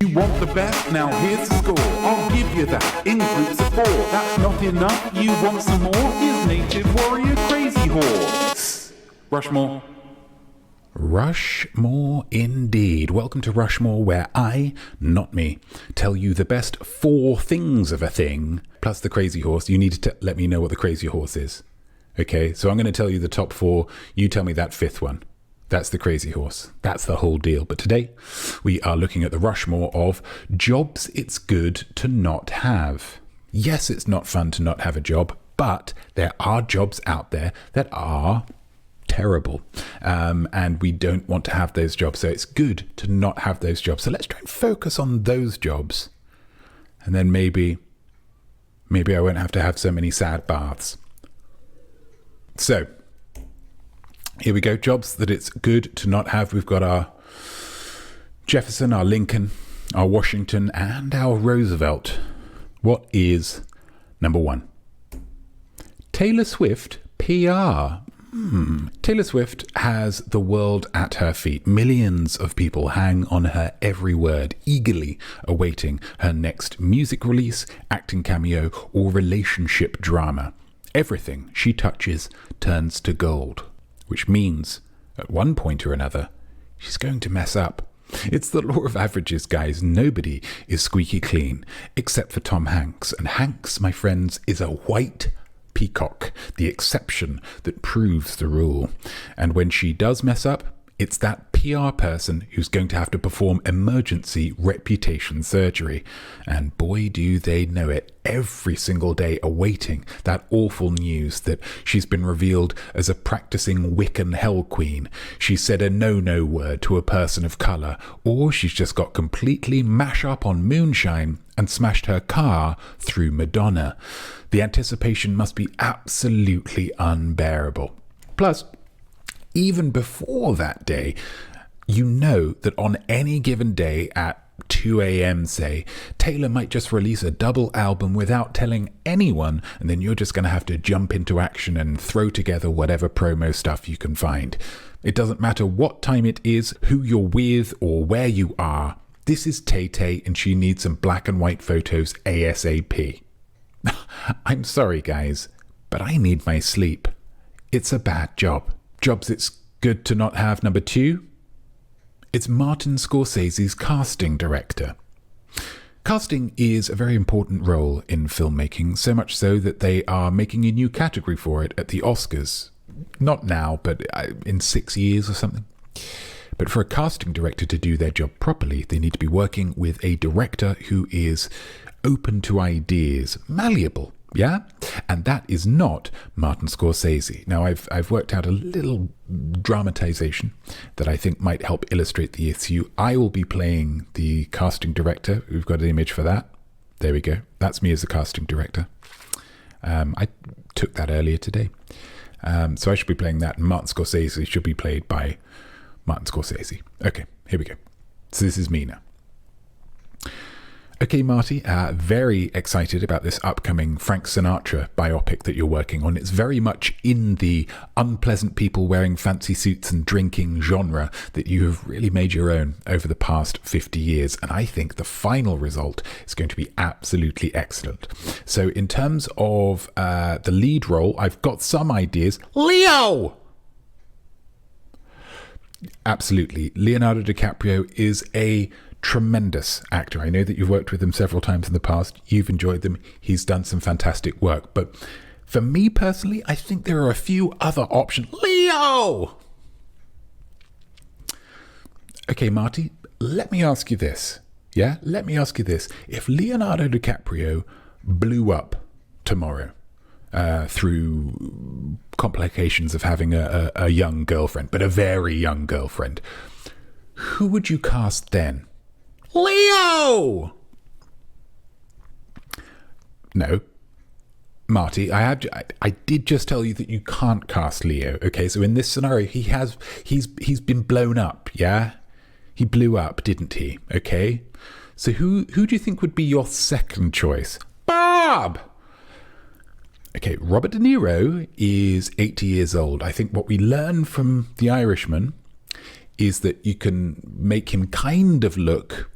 You want the best? Now here's the score. I'll give you that in groups of 4. That's not enough. You want some more? Here's Native Warrior Crazy Horse. Rushmore. Rushmore indeed. Welcome to Rushmore, where I, not me, tell you the best 4 things of a thing, plus the crazy horse. You need to let me know what the crazy horse is. Okay, so I'm going to tell you the top 4. You tell me that 5th one. That's the crazy horse. That's the whole deal. But today, we are looking at the Rushmore of jobs it's good to not have. Yes, it's not fun to not have a job, but there are jobs out there that are terrible, and we don't want to have those jobs, so it's good to not have those jobs. So let's try and focus on those jobs, and then maybe I won't have to have so many sad baths. So here we go. Jobs that it's good to not have. We've got our Jefferson, our Lincoln, our Washington, and our Roosevelt. What is number 1? Taylor Swift PR. Taylor Swift has the world at her feet. Millions of people hang on her every word, eagerly awaiting her next music release, acting cameo, or relationship drama. Everything she touches turns to gold, which means, at one point or another, she's going to mess up. It's the law of averages, guys. Nobody is squeaky clean, except for Tom Hanks. And Hanks, my friends, is a white peacock, the exception that proves the rule. And when she does mess up, it's that PR person who's going to have to perform emergency reputation surgery. And boy, do they know it, every single day awaiting that awful news that she's been revealed as a practicing Wiccan hell queen. She said a no-no word to a person of colour, or she's just got completely mash up on moonshine and smashed her car through Madonna. The anticipation must be absolutely unbearable. Plus, even before that day, you know that on any given day at 2 a.m, say, Taylor might just release a double album without telling anyone, and then you're just going to have to jump into action and throw together whatever promo stuff you can find. It doesn't matter what time it is, who you're with, or where you are. This is Tay-Tay, and she needs some black and white photos ASAP. I'm sorry, guys, but I need my sleep. It's a bad job. Jobs it's good to not have. Number 2, it's Martin Scorsese's casting director. Casting is a very important role in filmmaking, so much so that they are making a new category for it at the Oscars. Not now, but in 6 years or something. But for a casting director to do their job properly, they need to be working with a director who is open to ideas, malleable, yeah? And that is not Martin Scorsese. Now, I've worked out a little dramatization that I think might help illustrate the issue. I will be playing the casting director. We've got an image for that. There we go. That's me as a casting director. I took that earlier today. So I should be playing that, and Martin Scorsese should be played by Martin Scorsese. Okay, here we go. So this is me now. Okay, Marty, very excited about this upcoming Frank Sinatra biopic that you're working on. It's very much in the unpleasant people wearing fancy suits and drinking genre that you have really made your own over the past 50 years. And I think the final result is going to be absolutely excellent. So in terms of the lead role, I've got some ideas. Leo! Absolutely. Leonardo DiCaprio is a tremendous actor. I know that you've worked with him several times in the past. You've enjoyed them. He's done some fantastic work. But for me personally, I think there are a few other options. Leo! Okay, Marty, let me ask you this. Yeah? Let me ask you this. If Leonardo DiCaprio blew up tomorrow through complications of having a young girlfriend, but a very young girlfriend, who would you cast then? Leo! No. Marty, I did just tell you that you can't cast Leo. Okay, so in this scenario, he's been blown up, yeah? He blew up, didn't he? Okay? So who do you think would be your second choice? Bob! Okay, Robert De Niro is 80 years old. I think what we learn from The Irishman is that you can make him kind of look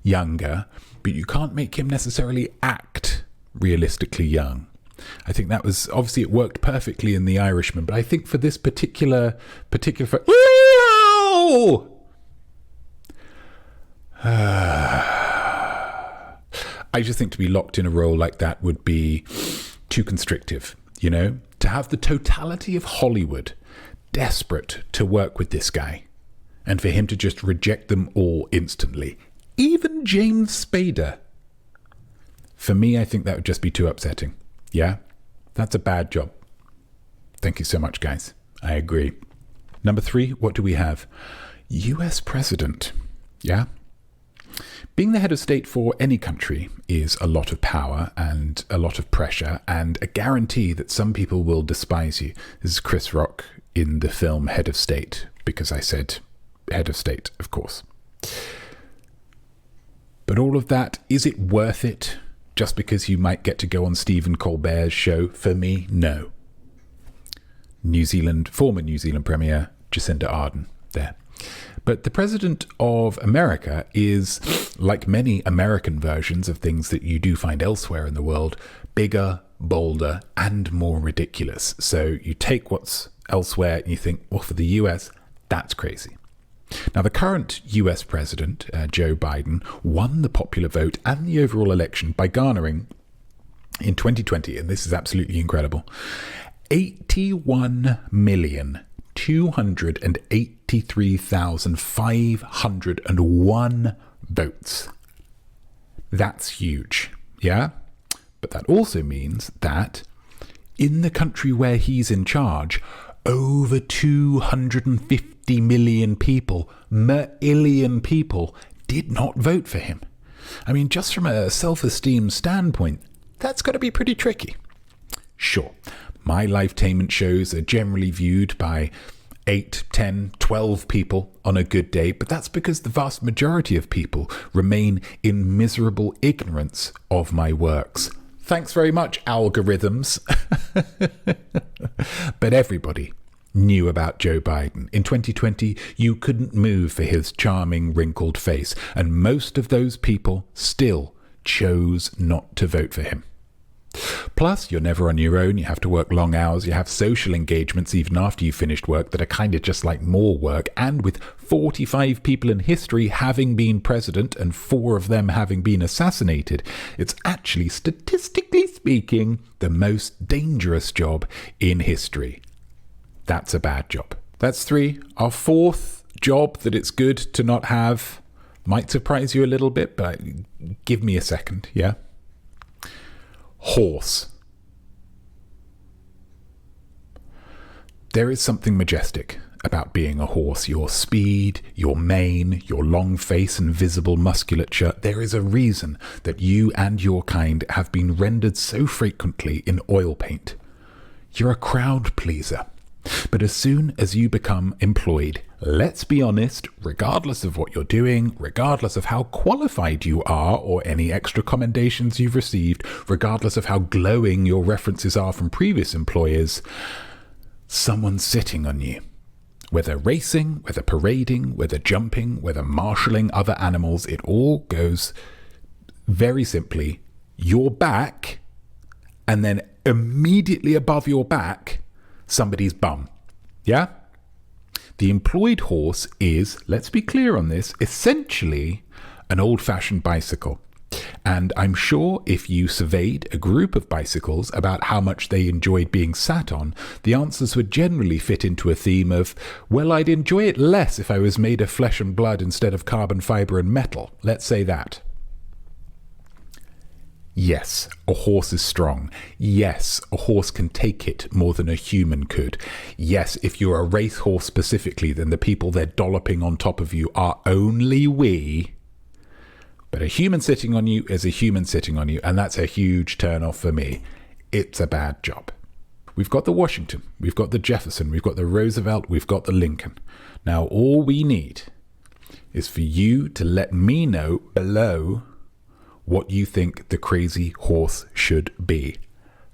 younger, but you can't make him necessarily act realistically young. I think that was, obviously it worked perfectly in The Irishman, but I think for this particular I just think to be locked in a role like that would be too constrictive, you know? To have the totality of Hollywood desperate to work with this guy, and for him to just reject them all instantly. Even James Spader. For me, I think that would just be too upsetting. Yeah? That's a bad job. Thank you so much, guys. I agree. Number 3, what do we have? US President. Yeah? Being the head of state for any country is a lot of power and a lot of pressure and a guarantee that some people will despise you. This is Chris Rock in the film Head of State, because I said head of state, of course. But all of that, is it worth it just because you might get to go on Stephen Colbert's show? For me, no. Former New Zealand Premier Jacinda Ardern there. But the President of America is, like many American versions of things that you do find elsewhere in the world, bigger, bolder, and more ridiculous. So you take what's elsewhere and you think, well, for the US, that's crazy. Now, the current US President, Joe Biden, won the popular vote and the overall election by garnering, in 2020, and this is absolutely incredible, 81,283,501 votes. That's huge, yeah? But that also means that in the country where he's in charge, over 250 million people, did not vote for him. I mean, just from a self-esteem standpoint, that's got to be pretty tricky. Sure, my lifetainment shows are generally viewed by 8, 10, 12 people on a good day, but that's because the vast majority of people remain in miserable ignorance of my works. Thanks very much, algorithms. But everybody knew about Joe Biden. In 2020, you couldn't move for his charming, wrinkled face, and most of those people still chose not to vote for him. Plus, you're never on your own, you have to work long hours, you have social engagements even after you've finished work that are kind of just like more work, and with 45 people in history having been president and 4 of them having been assassinated, it's actually, statistically speaking, the most dangerous job in history. That's a bad job. That's 3. Our 4th job that it's good to not have might surprise you a little bit, but give me a second, yeah? Horse. There is something majestic about being a horse. Your speed, your mane, your long face and visible musculature. There is a reason that you and your kind have been rendered so frequently in oil paint. You're a crowd pleaser. But as soon as you become employed, let's be honest, regardless of what you're doing, regardless of how qualified you are or any extra commendations you've received, regardless of how glowing your references are from previous employers, someone's sitting on you. Whether racing, whether parading, whether jumping, whether marshalling other animals, it all goes very simply, your back, and then immediately above your back, somebody's bum. Yeah? The employed horse is, let's be clear on this, essentially an old-fashioned bicycle. And I'm sure if you surveyed a group of bicycles about how much they enjoyed being sat on, the answers would generally fit into a theme of, well, I'd enjoy it less if I was made of flesh and blood instead of carbon fibre and metal. Let's say that. Yes, a horse is strong. Yes, a horse can take it more than a human could. Yes, if you're a racehorse specifically, then the people they're dolloping on top of you are only we. But a human sitting on you is a human sitting on you, and that's a huge turn-off for me. It's a bad job. We've got the Washington, we've got the Jefferson, we've got the Roosevelt, we've got the Lincoln. Now, all we need is for you to let me know below what you think the crazy horse should be.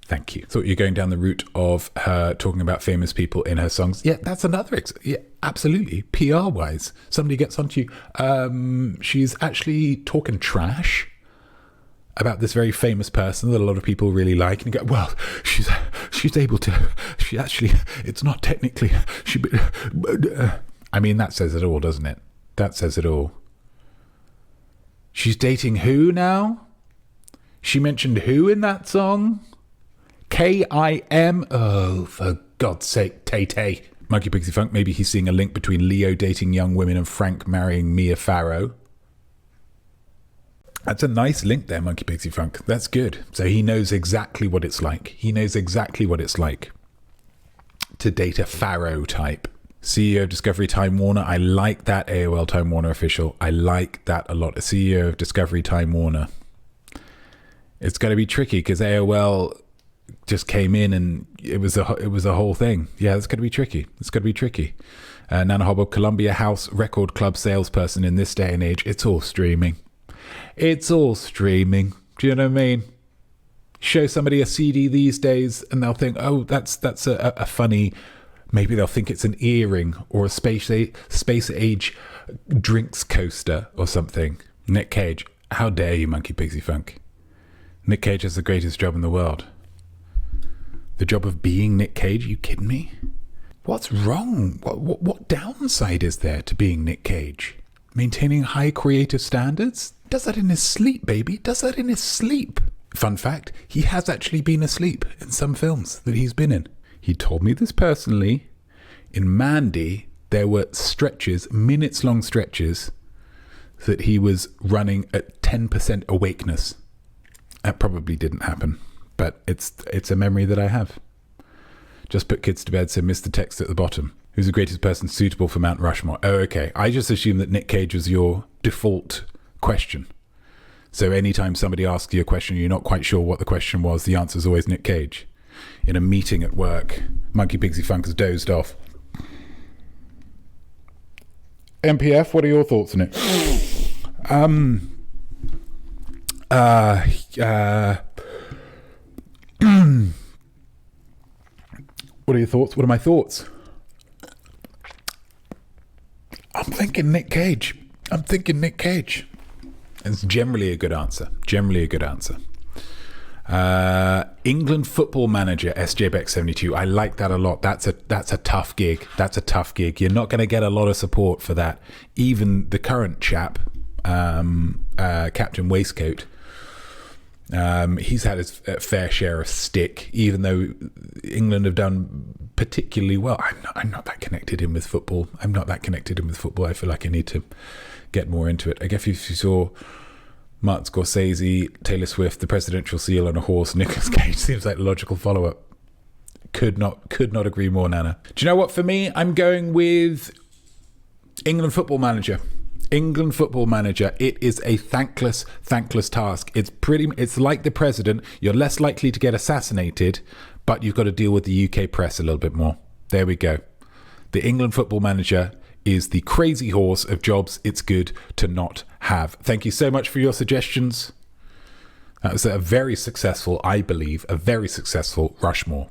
Thank you. Thought you're going down the route of her talking about famous people in her songs. Yeah, that's another. Yeah, absolutely. PR-wise, somebody gets onto you. She's actually talking trash about this very famous person that a lot of people really like, and you go, well, she's able to. She actually, it's not technically. I mean, that says it all, doesn't it? That says it all. She's dating who now? She mentioned who in that song? K-I-M. Oh, for God's sake, Tay-Tay. Monkey Pixie Funk, maybe he's seeing a link between Leo dating young women and Frank marrying Mia Farrow. That's a nice link there, Monkey Pixie Funk. That's good. So he knows exactly what it's like. He knows exactly what it's like to date a Farrow type. CEO of Discovery Time Warner. I like that AOL Time Warner official. I like that a lot. CEO of Discovery Time Warner. It's going to be tricky because AOL just came in and it was a whole thing. Yeah, it's going to be tricky. It's going to be tricky. Nana Hobble, Columbia House Record Club salesperson in this day and age. It's all streaming. It's all streaming. Do you know what I mean? Show somebody a CD these days and they'll think, oh, that's a funny... Maybe they'll think it's an earring or a space age drinks coaster or something. Nick Cage. How dare you, Monkey Pixie Funk? Nick Cage has the greatest job in the world. The job of being Nick Cage? Are you kidding me? What's wrong? What downside is there to being Nick Cage? Maintaining high creative standards? Does that in his sleep, baby. Does that in his sleep. Fun fact, he has actually been asleep in some films that he's been in. He told me this personally. In Mandy, there were stretches, minutes-long stretches, that he was running at 10% awakeness. That probably didn't happen, but it's a memory that I have. Just put kids to bed, so miss the text at the bottom. Who's the greatest person suitable for Mount Rushmore? Oh, okay. I just assumed that Nick Cage was your default question. So anytime somebody asks you a question, you're not quite sure what the question was, the answer is always Nick Cage. In a meeting at work, Monkey Pixie Funk has dozed off. MPF, what are your thoughts on it? What are your thoughts? What are my thoughts? I'm thinking Nick Cage. It's generally a good answer. England football manager, SJ Beck 72. I like that a lot. That's a tough gig. You're not going to get a lot of support for that. Even the current chap, Captain Waistcoat, he's had his fair share of stick, even though England have done particularly well. I'm not that connected in with football. I feel like I need to get more into it. I guess if you saw Martin Scorsese, Taylor Swift, the presidential seal on a horse, Nicolas Cage seems like a logical follow-up. Could not agree more, Nana. Do you know what? For me, I'm going with England football manager. It is a thankless task. It's like the president. You're less likely to get assassinated, but you've got to deal with the UK press a little bit more. There we go. The England football manager is the crazy horse of jobs it's good to not have. Thank you so much for your suggestions. That was a very successful Rushmore.